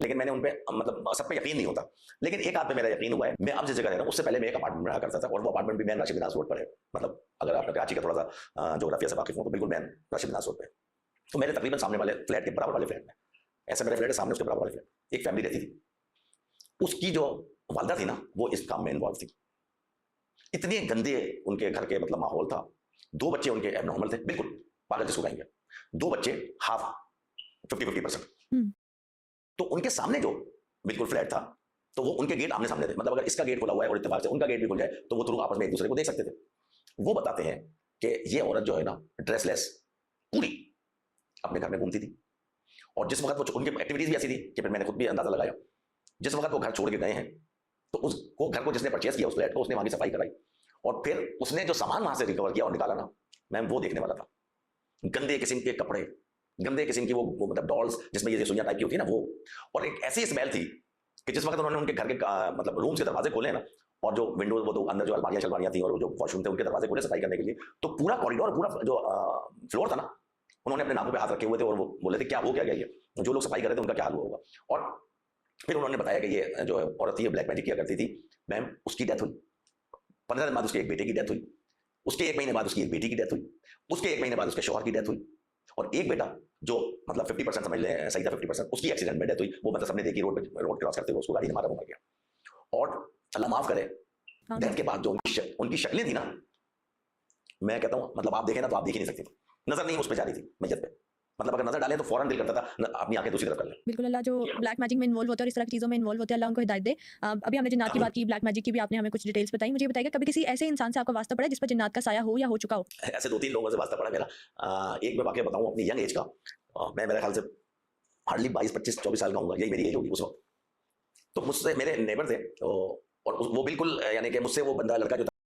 लेकिन मैंने उन पे मतलब सब पे यकीन नहीं होता, लेकिन एक आध पे मेरा यकीन हुआ है। मैं अब जिस जगह रह रहा हूँ उससे पहले मैं एक अपार्टमेंट में रहा करता था, और वो अपार्टमेंट भी मैन राशिद निवास रोड पर है। मतलब अगर आप कराची का थोड़ा सा जोग्राफिया से वाकिफ हो तो बिल्कुल मैन राशिद निवास रोड पे। तो मेरे तकरीबन सामने वाले फ्लैट के बराबर वाले फ्लैट में, ऐसा मेरा फ्लैट है सामने उसके बराबर वाले फ्लैट एक फैमिली रहती थी। उसकी जो वालदा थी ना वो इस काम में इन्वॉल्व थी। इतने गंदे उनके घर के मतलब माहौल था। 2 बच्चे उनके एबनॉर्मल थे, बिल्कुल पागल जिसको कहेंगे। 2 बच्चे हाफ 50-50%। तो उनके सामने जो बिल्कुल फ्लैट था, तो वो उनके गेट आमने सामने थे। मतलब अगर इसका गेट खुला हुआ है और इत्तेफाक से उनका गेट भी खुल जाए तो वो थ्रू आपस में एक दूसरे को देख सकते थे। वो बताते हैं कि ये औरत जो है ना ड्रेसलेस पूरी अपने घर में घूमती थी, और जिस वक्त वो उनकी एक्टिविटीज भी ऐसी थी कि फिर मैंने खुद भी अंदाजा लगाया, जिस वक्त वो घर छोड़ के गए हैं तो उसको घर को जिसने परचेस किया उस फ्लैट को, उसने वहां की सफाई कराई, और फिर उसने जो सामान वहां से रिकवर किया और निकाला ना, मैं वो देखने वाला था। गंदे किस्म के कपड़े, गंदे किस्म की वो मतलब डॉल्स जिसमें ये सुइयां टाइप की होती है ना वो, और एक ऐसी स्मेल थी कि जिस वक्त उन्होंने उनके घर के मतलब रूम्स के दरवाजे खोले ना, और जो विंडोज वो तो अंदर जो अलमारियां शलमारियां थी और जो वॉशरूम थे उनके दरवाजे खोले सफाई करने के लिए, तो पूरा कॉरिडोर पूरा जो फ्लोर था ना, उन्होंने अपने नाकों पे हाथ रखे हुए थे और वो बोले थे क्या हो क्या गया ये, जो लोग सफाई कर रहे थे उनका क्या हाल हुआ होगा। और फिर उन्होंने बताया कि ये जो औरत थी ये ब्लैक मैजिक किया करती थी मैम, उसकी डेथ हुई, 15 दिन बाद उसके एक बेटे की डेथ हुई, उसके 1 महीने बाद उसकी एक बेटी की डेथ हुई, उसके 1 महीने बाद उसके शौहर की डेथ हुई, और एक बेटा जो मतलब 50% समझ लें सही था 50%, उसकी एक्सीडेंट में डेथ हुई। वो मतलब सबने देखी, रोड क्रॉस करते हुए उसको गाड़ी ने मारा, वो मर गया। और अल्लाह माफ करे, डेथ के बाद जो उनकी शक्लें थी ना, मैं कहता हूं मतलब आप देखें ना तो आप देख ही नहीं सकती थी, नजर नहीं उस पर जा रही थी मैयत पे। मतलब अगर नजर डालें तो फौरन दिल करता था अपनी आंखें दूसरी तरफ कर लें। बिल्कुल, अल्लाह जो ब्लैक मैजिक में इन्वॉल्व होते हैं और इस तरह की चीज़ों में इन्वॉल्व होते हैं, अल्लाह उनको हिदायत दे। अभी हमने जिन्नात की बात की, ब्लैक मैजिक की भी आपने हमें कुछ डिटेल्स बताई। मुझे बताइएगा कभी किसी ऐसे इंसान से आपका वास्ता पड़ा है जिस पर जिन्नात का साया हो या हो चुका हो? ऐसे 2-3 लोगों से वास्ता पड़ा मेरा। एक मैं वाकया बताऊं अपनी यंग एज का। मैं मेरे ख्याल से हार्डली 22-25-24 साल का हूँगा, यही मेरी एज होगी उस वक्त। तो मुझसे मेरे नेबर थे, और वो बिल्कुल यानी कि मुझसे वो बंदा लड़का जो